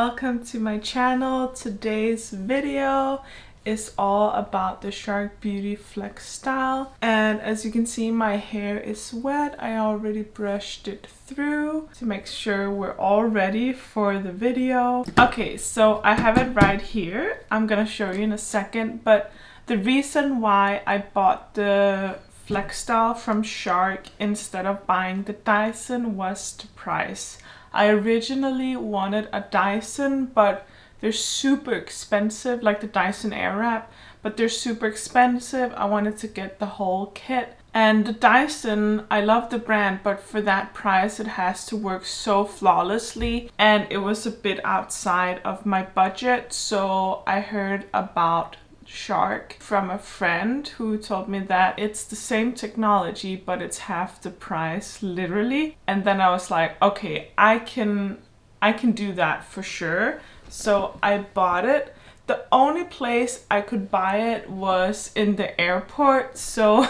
welcome to my channel. Today's video is all about the Shark FlexStyle, and as you can see my hair is wet. I already brushed it through to make sure we're all ready for the video. Okay, so I have it right here. I'm gonna show you in a second, but the reason why I bought the FlexStyle from Shark instead of buying the Dyson was the price. I originally wanted a Dyson, but they're super expensive, like the Dyson Airwrap, but they're super expensive. I wanted to get the whole kit. And the Dyson, I love the brand, but for that price it has to work so flawlessly, and it was a bit outside of my budget. So I heard about Shark from a friend who told me that it's the same technology but it's half the price, literally. And then I was like, okay, I can do that for sure. So I bought it. The only place I could buy it was in the airport. So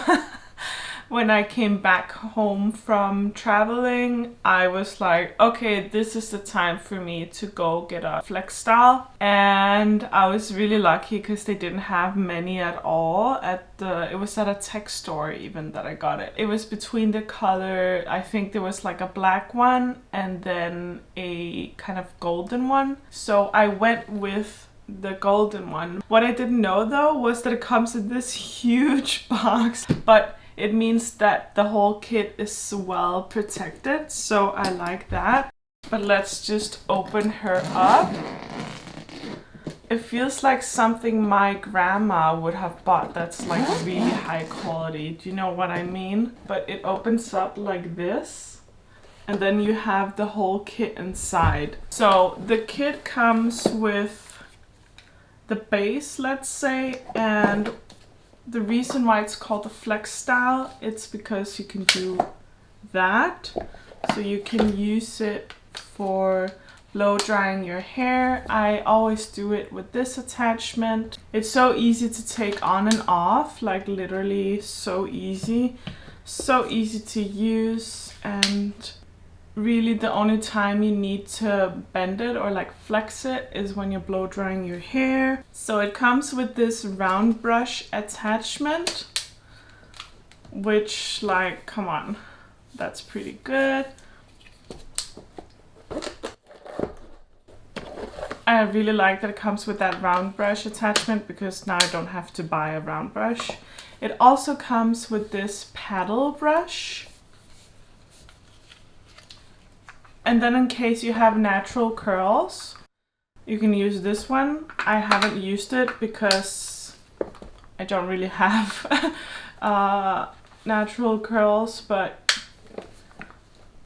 when I came back home from traveling, I was like, okay, this is the time for me to go get a FlexStyle. And I was really lucky because they didn't have many at all it was at a tech store even that I got it. It was between the color, I think there was like a black one and then a kind of golden one. So I went with the golden one. What I didn't know though was that it comes in this huge box, but it means that the whole kit is well protected, so I like that. But let's just open her up. It feels like something my grandma would have bought that's like really high quality. Do you know what I mean? But it opens up like this, and then you have the whole kit inside. So the kit comes with the base, let's say, and the reason why it's called the FlexStyle, it's because you can do that. So you can use it for blow drying your hair. I always do it with this attachment. It's so easy to take on and off, like literally so easy to use. And really the only time you need to bend it or like flex it is when you're blow drying your hair. So it comes with this round brush attachment, which, like, come on, that's pretty good. I really like that it comes with that round brush attachment because now I don't have to buy a round brush. It also comes with this paddle brush. And then in case you have natural curls, you can use this one. I haven't used it because I don't really have natural curls, but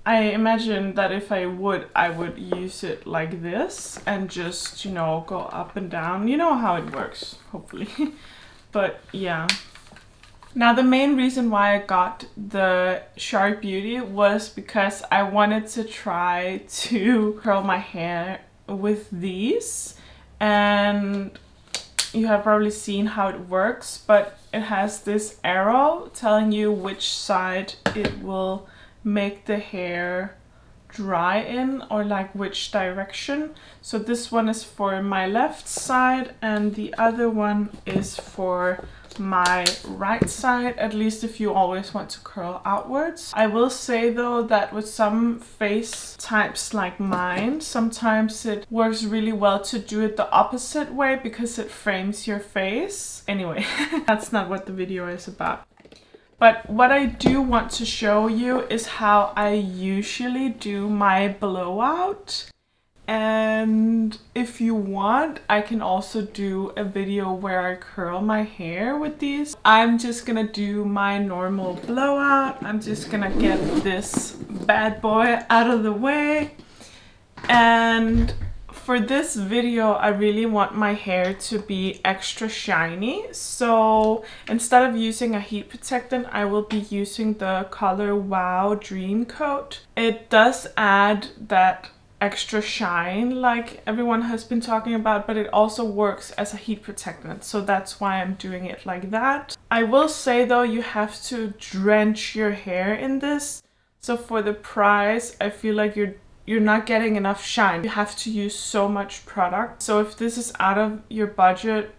I imagine that if I would use it like this and just, you know, go up and down. You know how it works, hopefully. But yeah. Now the main reason why I got the Shark Beauty was because I wanted to try to curl my hair with these, and you have probably seen how it works, but it has this arrow telling you which side it will make the hair dry in, or like which direction. So this one is for my left side and the other one is for my right side, at least if you always want to curl outwards. I will say though that with some face types like mine, sometimes it works really well to do it the opposite way because it frames your face. Anyway, that's not what the video is about. But what I do want to show you is how I usually do my blowout. And if you want, I can also do a video where I curl my hair with these. I'm just gonna do my normal blowout. I'm just gonna get this bad boy out of the way. And for this video, I really want my hair to be extra shiny. So instead of using a heat protectant, I will be using the color Wow Dream Coat. It does add that extra shine like everyone has been talking about, but it also works as a heat protectant, so that's why I'm doing it like that. I will say though, you have to drench your hair in this, so for the price I feel like you're you're not getting enough shine. You have to use so much product. So if this is out of your budget,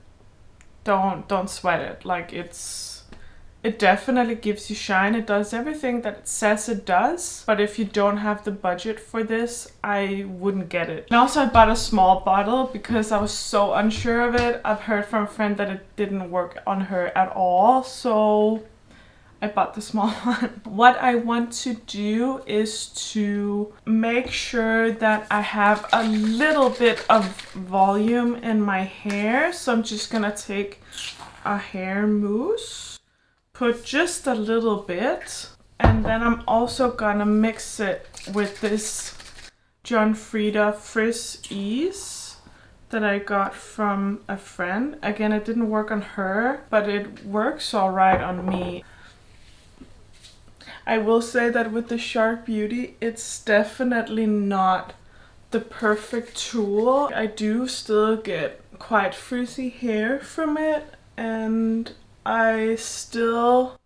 don't sweat it. Like it definitely gives you shine. It does everything that it says it does. But if you don't have the budget for this, I wouldn't get it. And also I bought a small bottle because I was so unsure of it. I've heard from a friend that it didn't work on her at all. So I bought the small one. What I want to do is to make sure that I have a little bit of volume in my hair. So I'm just gonna take a hair mousse, put just a little bit, and then I'm also gonna mix it with this John Frieda Frizz Ease that I got from a friend. Again, it didn't work on her, but it works all right on me. I will say that with the Shark Beauty, it's definitely not the perfect tool. I do still get quite frizzy hair from it, and I still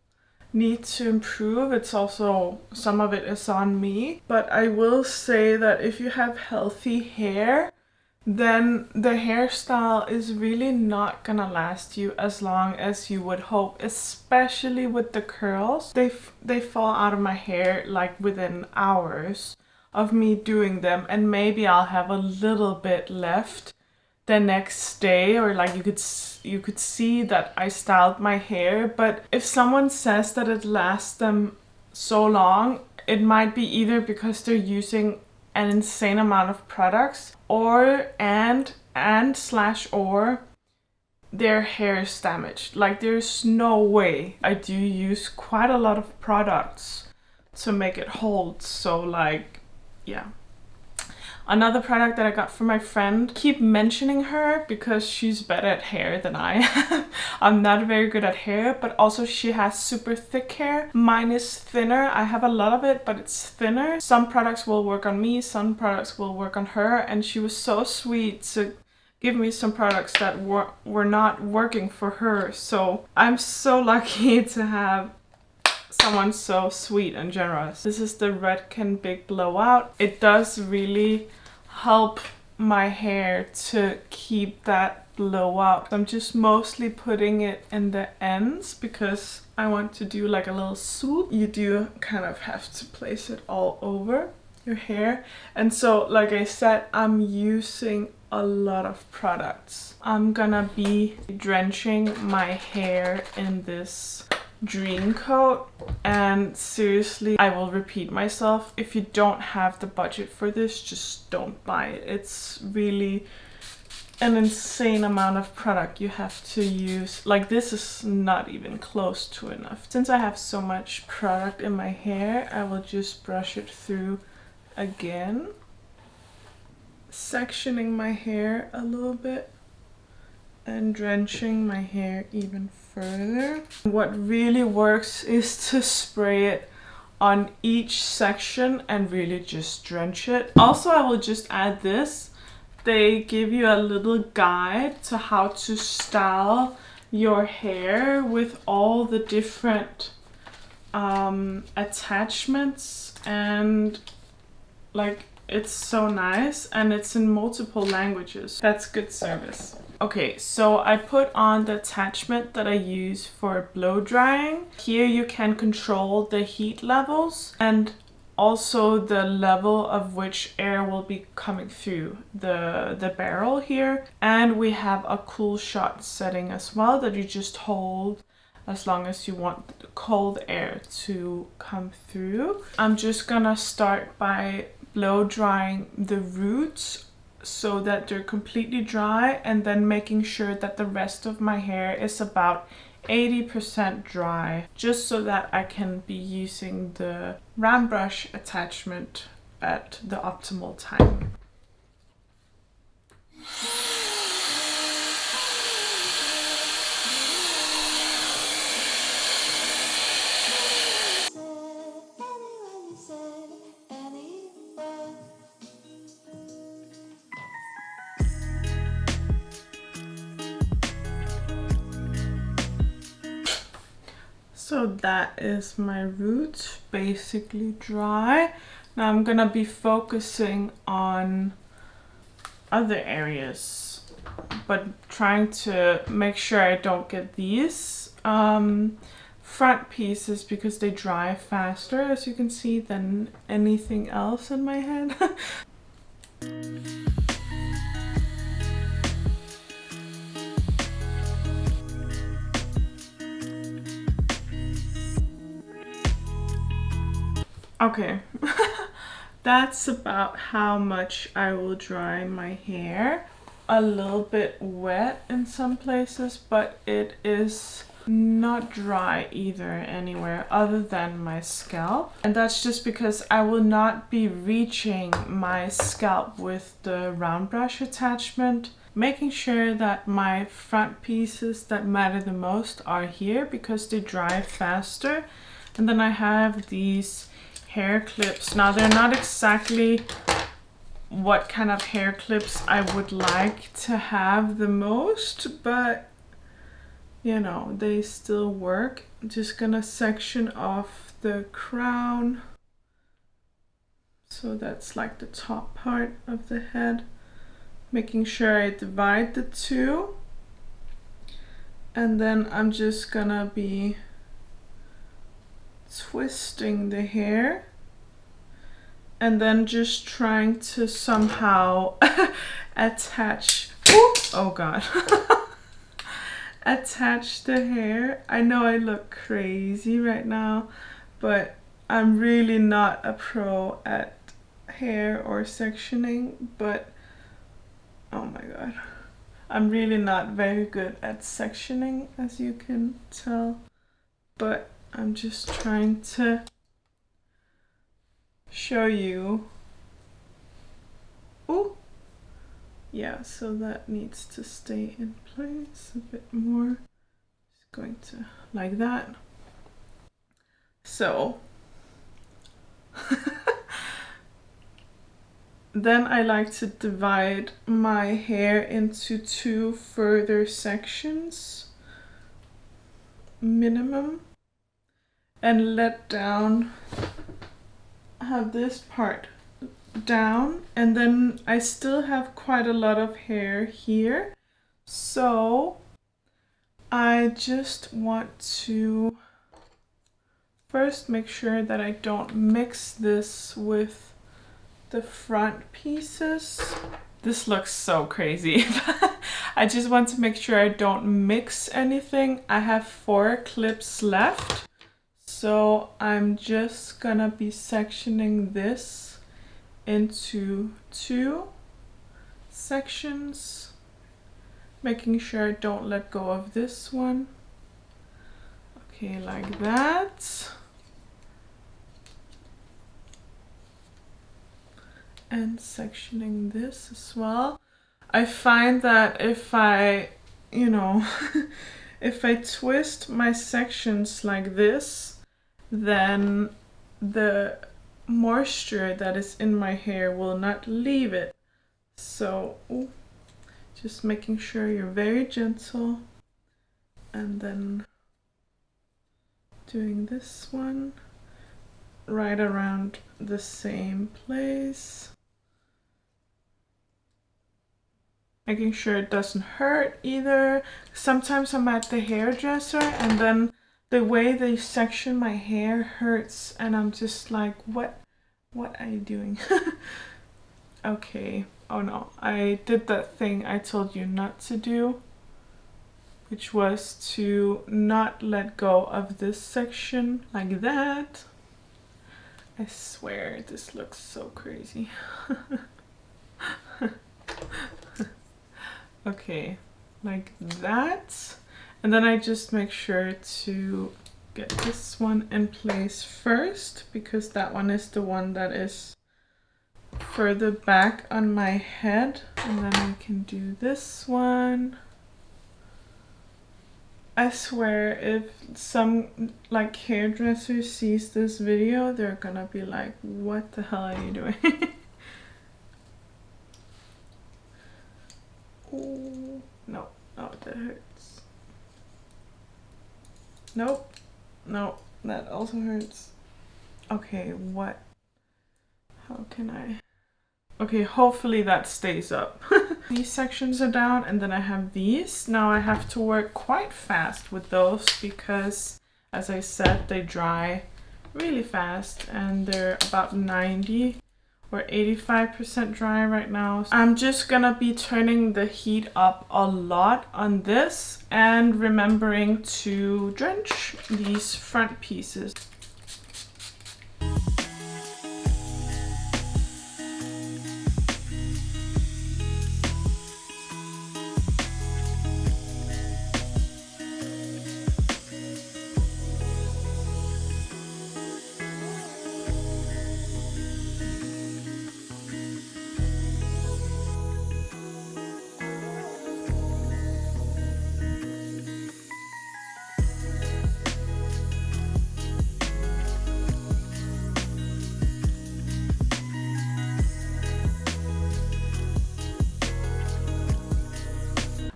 need to improve. It's also, some of it is on me, but I will say that if you have healthy hair, then the hairstyle is really not gonna last you as long as you would hope, especially with the curls. They fall out of my hair like within hours of me doing them, and maybe I'll have a little bit left the next day, or like you could see that I styled my hair. But if someone says that it lasts them so long, it might be either because they're using an insane amount of products, or their hair is damaged. Like there's no way. I do use quite a lot of products to make it hold. So like, yeah. Another product that I got from my friend, keep mentioning her because she's better at hair than I am. I'm not very good at hair, but also she has super thick hair. Mine is thinner. I have a lot of it, but it's thinner. Some products will work on me, some products will work on her, and she was so sweet to give me some products that were not working for her. So I'm so lucky to have someone so sweet and generous. This is the Redken Big Blowout. It does really help my hair to keep that blowout. I'm just mostly putting it in the ends because I want to do like a little swoop. You do kind of have to place it all over your hair. And so, like I said, I'm using a lot of products. I'm gonna be drenching my hair in this Dream Coat, and seriously, I will repeat myself, if you don't have the budget for this, just don't buy it. It's really an insane amount of product you have to use. Like this is not even close to enough. Since I have so much product in my hair, I will just brush it through again, sectioning my hair a little bit and drenching my hair even further. What really works is to spray it on each section and really just drench it. Also, I will just add this. They give you a little guide to how to style your hair with all the different attachments, and like it's so nice, and it's in multiple languages. That's good service. Okay, so I put on the attachment that I use for blow drying. Here you can control the heat levels and also the level of which air will be coming through the barrel here. And we have a cool shot setting as well that you just hold as long as you want the cold air to come through. I'm just gonna start by blow drying the roots so that they're completely dry, and then making sure that the rest of my hair is about 80% dry, just so that I can be using the round brush attachment at the optimal time. So that is my roots basically dry. Now I'm gonna be focusing on other areas, but trying to make sure I don't get these front pieces because they dry faster, as you can see, than anything else in my head. Okay, that's about how much I will dry my hair. A little bit wet in some places, but it is not dry either anywhere other than my scalp. And that's just because I will not be reaching my scalp with the round brush attachment, making sure that my front pieces that matter the most are here because they dry faster. And then I have these hair clips. Now they're not exactly what kind of hair clips I would like to have the most, but you know, they still work. I'm just gonna section off the crown. So that's like the top part of the head. Making sure I divide the two. And then I'm just gonna be twisting the hair. And then just trying to somehow attach, oh god, attach the hair. I know I look crazy right now, but I'm really not a pro at hair or sectioning, but oh my god, I'm really not very good at sectioning, as you can tell, but I'm just trying to show you. Oh yeah, so that needs to stay in place a bit more. Just going to like that. So then I like to divide my hair into two further sections minimum and let down, have this part down, and then I still have quite a lot of hair here, so I just want to first make sure that I don't mix this with the front pieces. This looks so crazy. I just want to make sure I don't mix anything. I have 4 clips left. So I'm just gonna be sectioning this into 2 sections, making sure I don't let go of this one. Okay, like that. And sectioning this as well. I find that if I, you know, if I twist my sections like this, then the moisture that is in my hair will not leave it. So just making sure you're very gentle, and then doing this one right around the same place, making sure it doesn't hurt either. Sometimes I'm at the hairdresser and then the way they section my hair hurts, and I'm just like, what are you doing? Okay, oh no, I did that thing I told you not to do, which was to not let go of this section like that. I swear this looks so crazy. Okay, like that. And then I just make sure to get this one in place first, because that one is the one that is further back on my head. And then I can do this one. I swear if some like hairdresser sees this video, they're gonna be like, what the hell are you doing? Oh, no, that hurts. Nope, no, that also hurts. Okay, what How can I? Okay, hopefully that stays up. These sections are down, and then I have these. Now I have to work quite fast with those because, as I said, they dry really fast and they're about 90 or 85% dry right now. I'm just gonna be turning the heat up a lot on this and remembering to drench these front pieces.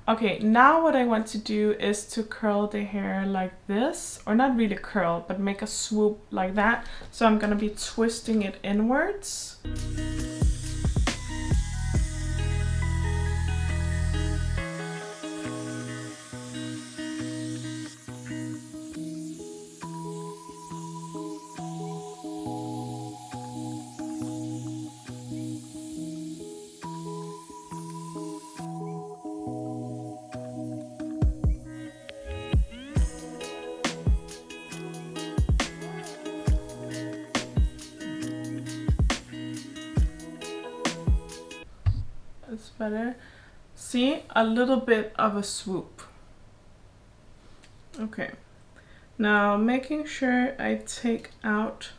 Okay, now what I want to do is to curl the hair like this, or not really curl, but make a swoop like that. So I'm gonna be twisting it inwards. It's better. See, a little bit of a swoop. Okay, now making sure I take out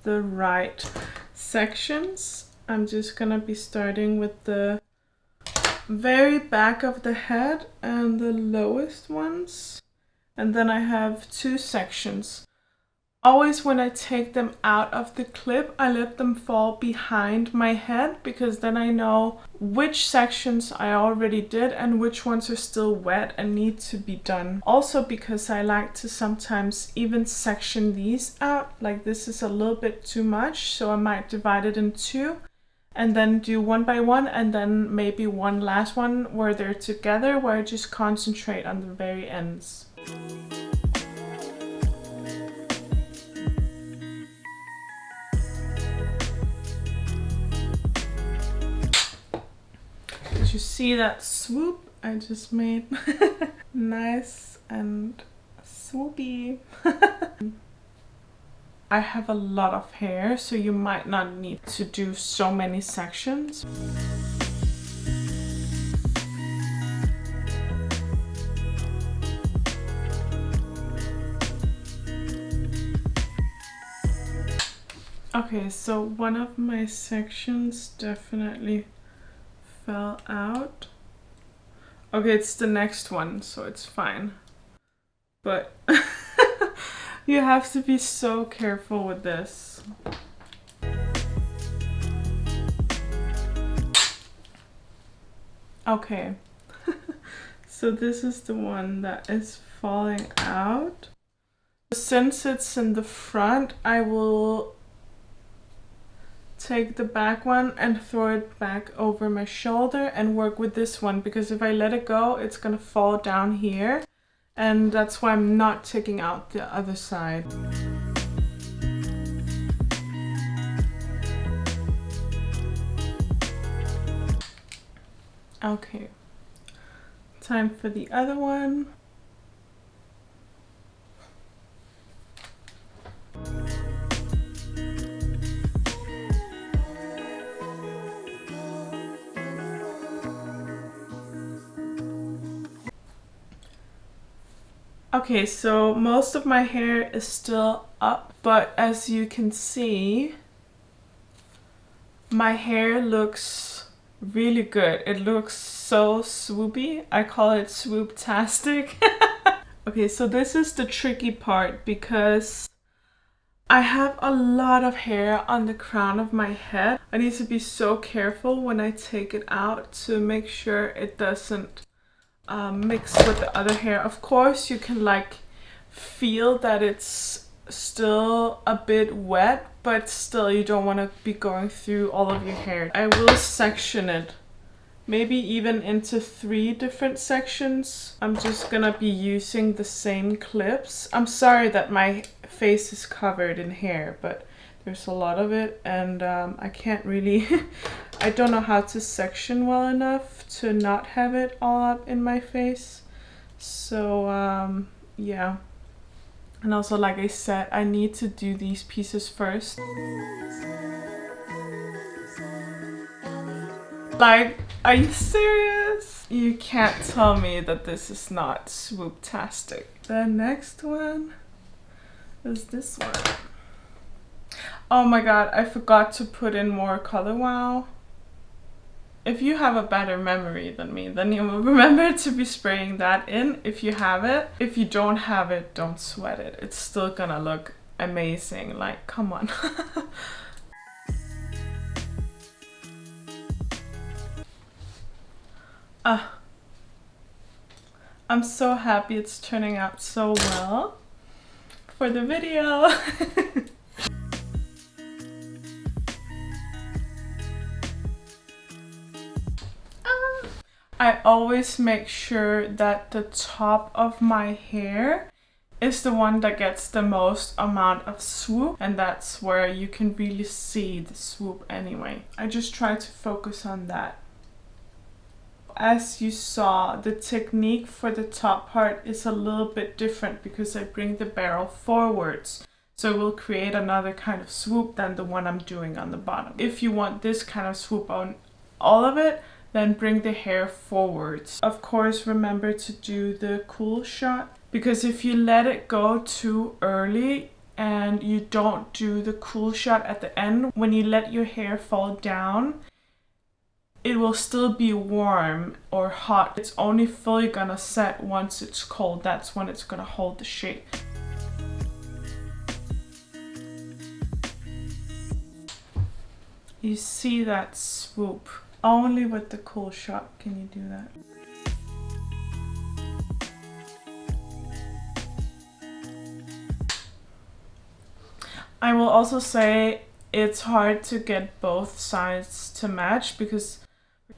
the right sections. I'm just gonna be starting with the very back of the head and the lowest ones, and then I have two sections. Always when I take them out of the clip, I let them fall behind my head because then I know which sections I already did and which ones are still wet and need to be done. Also because I like to sometimes even section these out, like this is a little bit too much, so I might divide it in two and then do one by one, and then maybe one last one where they're together, where I just concentrate on the very ends. Did you see that swoop I just made? Nice and swoopy. I have a lot of hair, so you might not need to do so many sections. Okay, so one of my sections definitely fell out. Okay, it's the next one, so it's fine. But you have to be so careful with this. Okay, so this is the one that is falling out. Since it's in the front, I will take the back one and throw it back over my shoulder and work with this one, because if I let it go, it's gonna fall down here, and that's why I'm not taking out the other side. Okay, time for the other one. Okay, so most of my hair is still up, but as you can see, my hair looks really good. It looks so swoopy. I call it swoop-tastic. Okay, so this is the tricky part because I have a lot of hair on the crown of my head. I need to be so careful when I take it out to make sure it doesn't mix with the other hair. Of course, you can like feel that it's still a bit wet, but still you don't want to be going through all of your hair. I will section it, maybe even into 3 different sections. I'm just gonna be using the same clips. I'm sorry that my face is covered in hair, but there's a lot of it, and I can't really I don't know how to section well enough to not have it all up in my face. So yeah. And also, like I said, I need to do these pieces first. Like, are you serious? You can't tell me that this is not swoop-tastic. The next one is this one. Oh my god, I forgot to put in more color wow. If you have a better memory than me, then you will remember to be spraying that in if you have it. If you don't have it, don't sweat it. It's still gonna look amazing. Like, come on. I'm so happy it's turning out so well for the video. I always make sure that the top of my hair is the one that gets the most amount of swoop, and that's where you can really see the swoop anyway. I just try to focus on that. As you saw, the technique for the top part is a little bit different because I bring the barrel forwards. So it will create another kind of swoop than the one I'm doing on the bottom. If you want this kind of swoop on all of it, then bring the hair forwards. Of course, remember to do the cool shot, because if you let it go too early and you don't do the cool shot at the end, when you let your hair fall down, it will still be warm or hot. It's only fully gonna set once it's cold. That's when it's gonna hold the shape. You see that swoop? Only with the cool shot can you do that. I will also say it's hard to get both sides to match because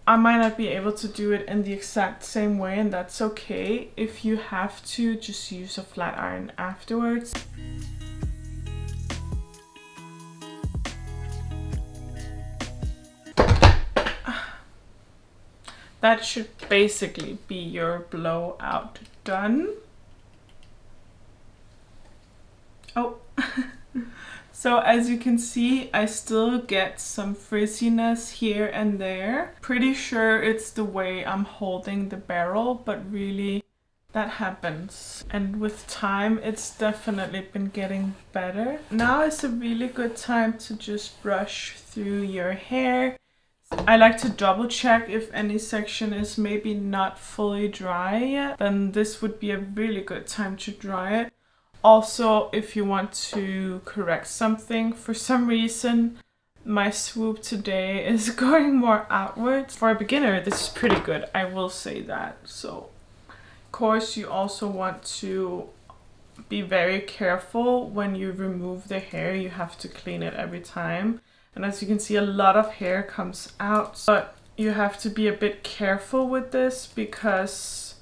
I might not be able to do it in the exact same way, and that's okay. If you have to, just use a flat iron afterwards. That should basically be your blowout done. Oh, so as you can see, I still get some frizziness here and there. Pretty sure it's the way I'm holding the barrel, but really that happens. And with time, it's definitely been getting better. Now is a really good time to just brush through your hair. I like to double check if any section is maybe not fully dry yet, then this would be a really good time to dry it. Also, if you want to correct something, for some reason my swoop today is going more outwards. For a beginner, this is pretty good, I will say that. So, of course, you also want to be very careful when you remove the hair. You have to clean it every time. And as you can see, a lot of hair comes out, but you have to be a bit careful with this because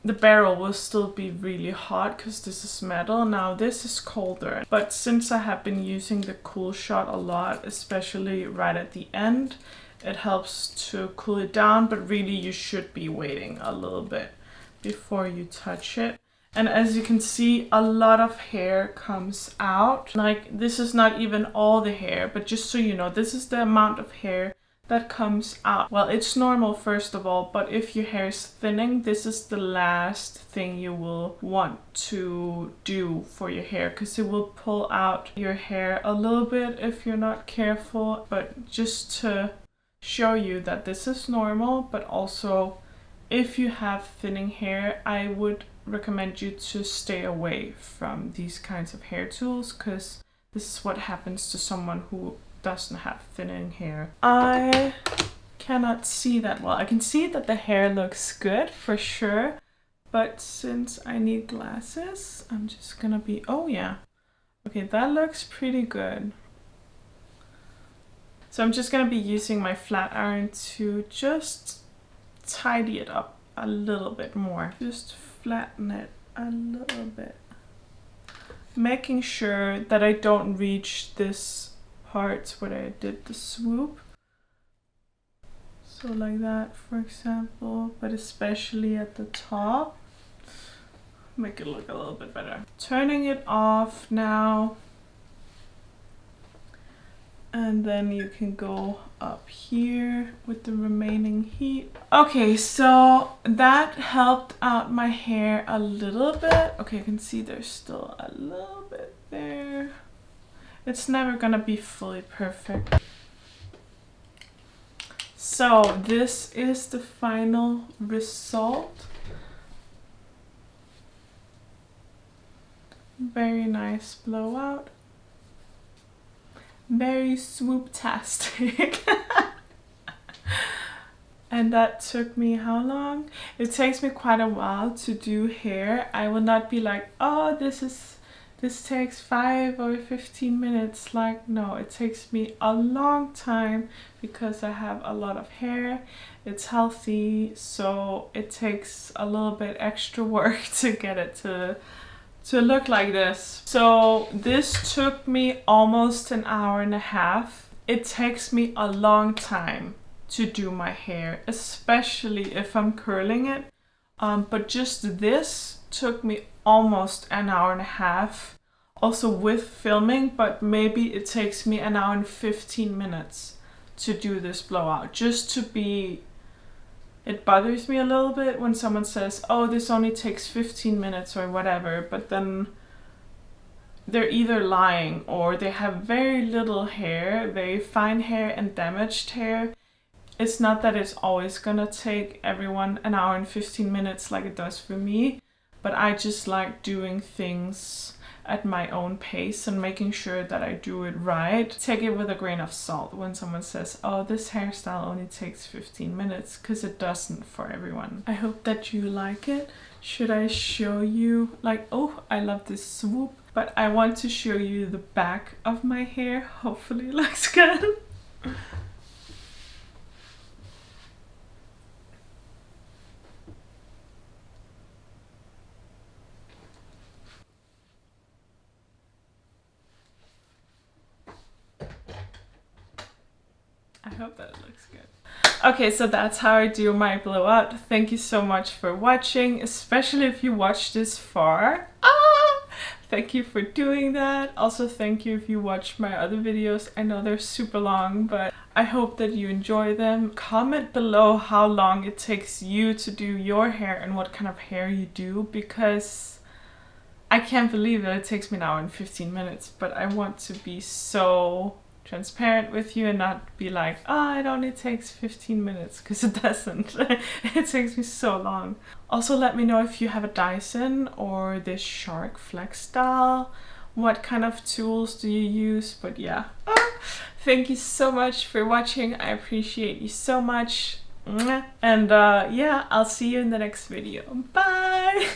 the barrel will still be really hot because this is metal. Now this is colder, but since I have been using the cool shot a lot, especially right at the end, it helps to cool it down, but really you should be waiting a little bit before you touch it. And as you can see, a lot of hair comes out. Like, this is not even all the hair, but just so you know, this is the amount of hair that comes out. Well, it's normal first of all, but if your hair is thinning, this is the last thing you will want to do for your hair, because it will pull out your hair a little bit if you're not careful. But just to show you that this is normal, but also if you have thinning hair, I would recommend you to stay away from these kinds of hair tools, because this is what happens to someone who doesn't have thinning hair. I cannot see that well. I can see that the hair looks good for sure, But since I need glasses, I'm just gonna be, oh yeah. Okay, that looks pretty good. So I'm just gonna be using my flat iron to just tidy it up a little bit more. Just flatten it a little bit. Making sure that I don't reach this part where I did the swoop. So like that, for example, but especially at the top. Make it look a little bit better. Turning it off now. And then you can go up here with the remaining heat. Okay, so that helped out my hair a little bit. Okay, you can see there's still a little bit there. It's never gonna be fully perfect. So this is the final result. Very nice blowout. Very swoop-tastic. And that took me how long? It takes me quite a while to do hair. I will not be like, oh, this takes 5 or 15 minutes. Like, no, it takes me a long time because I have a lot of hair. It's healthy, so it takes a little bit extra work to get it to look like this. So this took me almost an hour and a half. It takes me a long time to do my hair, especially if I'm curling it. But just this took me almost an hour and a half, also with filming, but maybe it takes me an hour and 15 minutes to do this blowout, just to be. It bothers me a little bit when someone says, oh, this only takes 15 minutes or whatever, but then they're either lying or they have very little hair, very fine hair and damaged hair. It's not that it's always gonna take everyone an hour and 15 minutes like it does for me, but I just like doing things at my own pace and making sure that I do it right. Take it with a grain of salt when someone says, oh, this hairstyle only takes 15 minutes, because it doesn't for everyone. I hope that you like it. Should I show you, like, oh, I love this swoop, but I want to show you the back of my hair. Hopefully it looks good. I hope that it looks good. Okay, so that's how I do my blowout. Thank you so much for watching, especially if you watched this far. Thank you for doing that. Also, thank you if you watched my other videos. I know they're super long, but I hope that you enjoy them. Comment below how long it takes you to do your hair and what kind of hair you do, because I can't believe that it takes me an hour and 15 minutes, but I want to be so transparent with you and not be like, oh, it only takes 15 minutes, because it doesn't. It takes me so long. Also, let me know if you have a Dyson or this Shark FlexStyle. What kind of tools do you use? But yeah, thank you so much for watching. I appreciate you so much. And yeah, I'll see you in the next video. Bye.